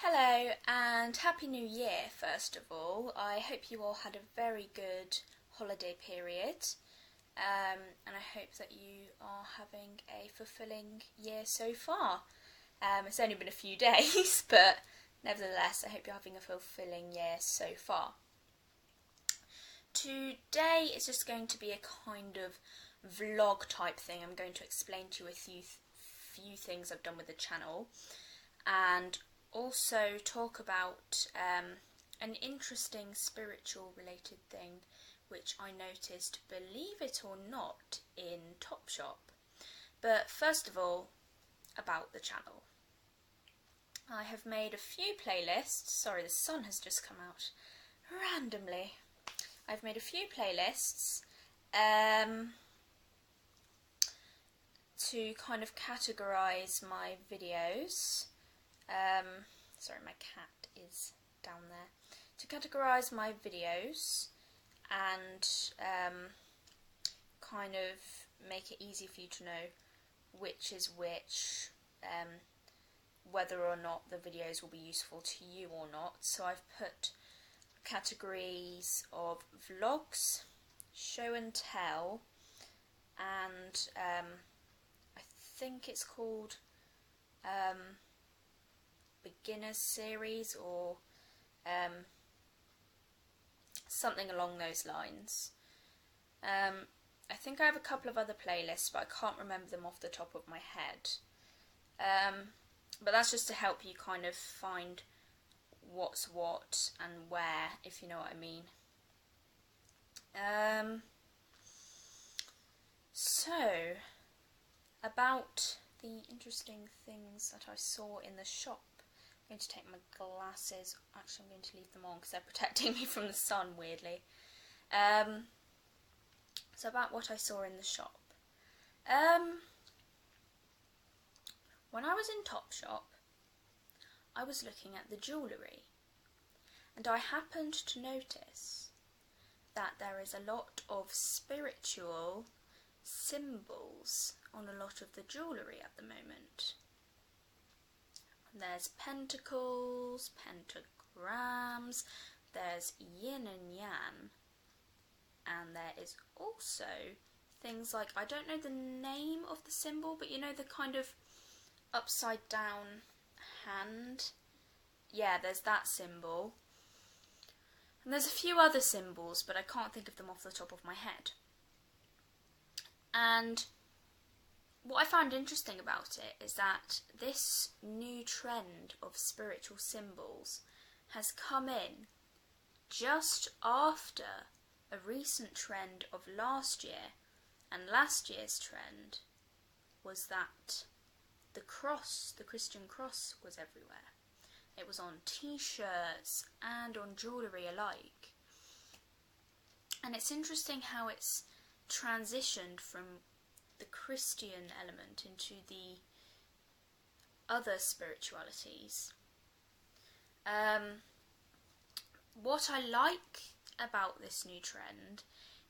Hello and Happy New Year first of all. I hope you all had a very good holiday period and I hope that you are having a fulfilling year so far. It's only been a few days but nevertheless I hope you're having a fulfilling year so far. Today is just going to be a kind of vlog type thing. I'm going to explain to you a few things I've done with the channel and also talk about an interesting spiritual related thing which I noticed, believe it or not, in Topshop. But first of all, about the channel. I have made a few playlists. Sorry, the sun has just come out randomly. I've made a few playlists to kind of categorise my videos. Sorry, my cat is down there. To categorise my videos and kind of make it easy for you to know which is which, whether or not the videos will be useful to you or not. So I've put categories of vlogs, show and tell, and I think it's called beginners series or something along those lines. I think I have a couple of other playlists but I can't remember them off the top of my head. But that's just to help you kind of find what's what and where, if you know what I mean. So, about the interesting things that I saw in the shop. I'm going to take my glasses. Actually, I'm going to leave them on because they're protecting me from the sun, weirdly. So about what I saw in the shop. When I was in Topshop, I was looking at the jewellery, and I happened to notice that there is a lot of spiritual symbols on a lot of the jewellery at the moment. There's pentacles, pentagrams, there's yin and yang, and there is also things like, I don't know the name of the symbol, but you know the kind of upside down hand? Yeah, there's that symbol. And there's a few other symbols, but I can't think of them off the top of my head. And what I found interesting about it is that this new trend of spiritual symbols has come in just after a recent trend of last year, and last year's trend was that the cross, the Christian cross, was everywhere. It was on t-shirts and on jewellery alike. And it's interesting how it's transitioned from the Christian element into the other spiritualities. What I like about this new trend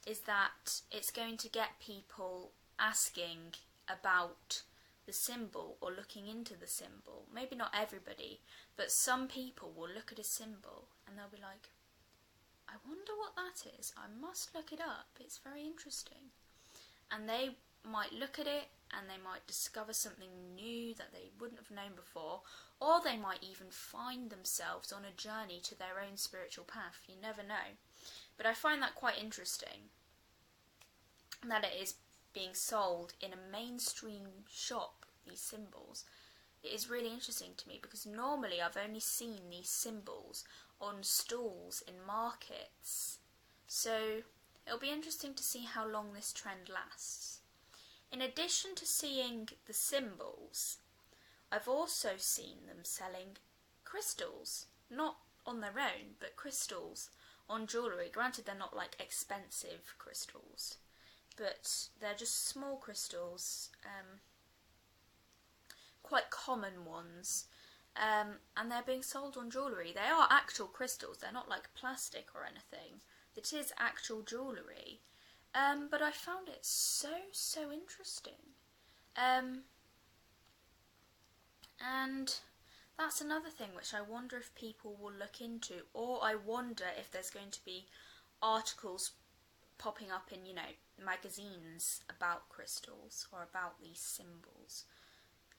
is that it's going to get people asking about the symbol or looking into the symbol. Maybe not everybody, but some people will look at a symbol and they'll be like, I wonder what that is. I must look it up. It's very interesting. And they might look at it and they might discover something new that they wouldn't have known before, or they might even find themselves on a journey to their own spiritual path. You never know. But I find that quite interesting, that it is being sold in a mainstream shop, these symbols. It is really interesting to me because normally I've only seen these symbols on stalls in markets. So it'll be interesting to see how long this trend lasts. In addition to seeing the symbols, I've also seen them selling crystals, not on their own, but crystals on jewellery. Granted, they're not like expensive crystals, but they're just small crystals, quite common ones, and they're being sold on jewellery. They are actual crystals, they're not like plastic or anything. It is actual jewellery, but I found it so interesting. And That's another thing which I wonder if people will look into, or I wonder if there's going to be articles popping up in, magazines about crystals or about these symbols,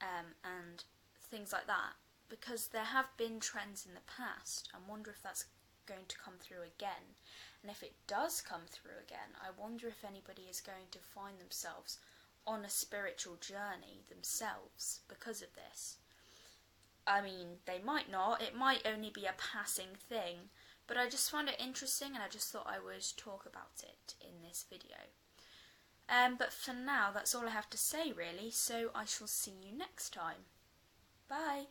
and things like that, because there have been trends in the past. I wonder if that's going to come through again, and if it does come through again, I wonder if anybody is going to find themselves on a spiritual journey themselves because of this. I mean, they might not, it might only be a passing thing, but I just found it interesting and I just thought I would talk about it in this video. But for now, that's all I have to say really, so I shall see you next time. Bye!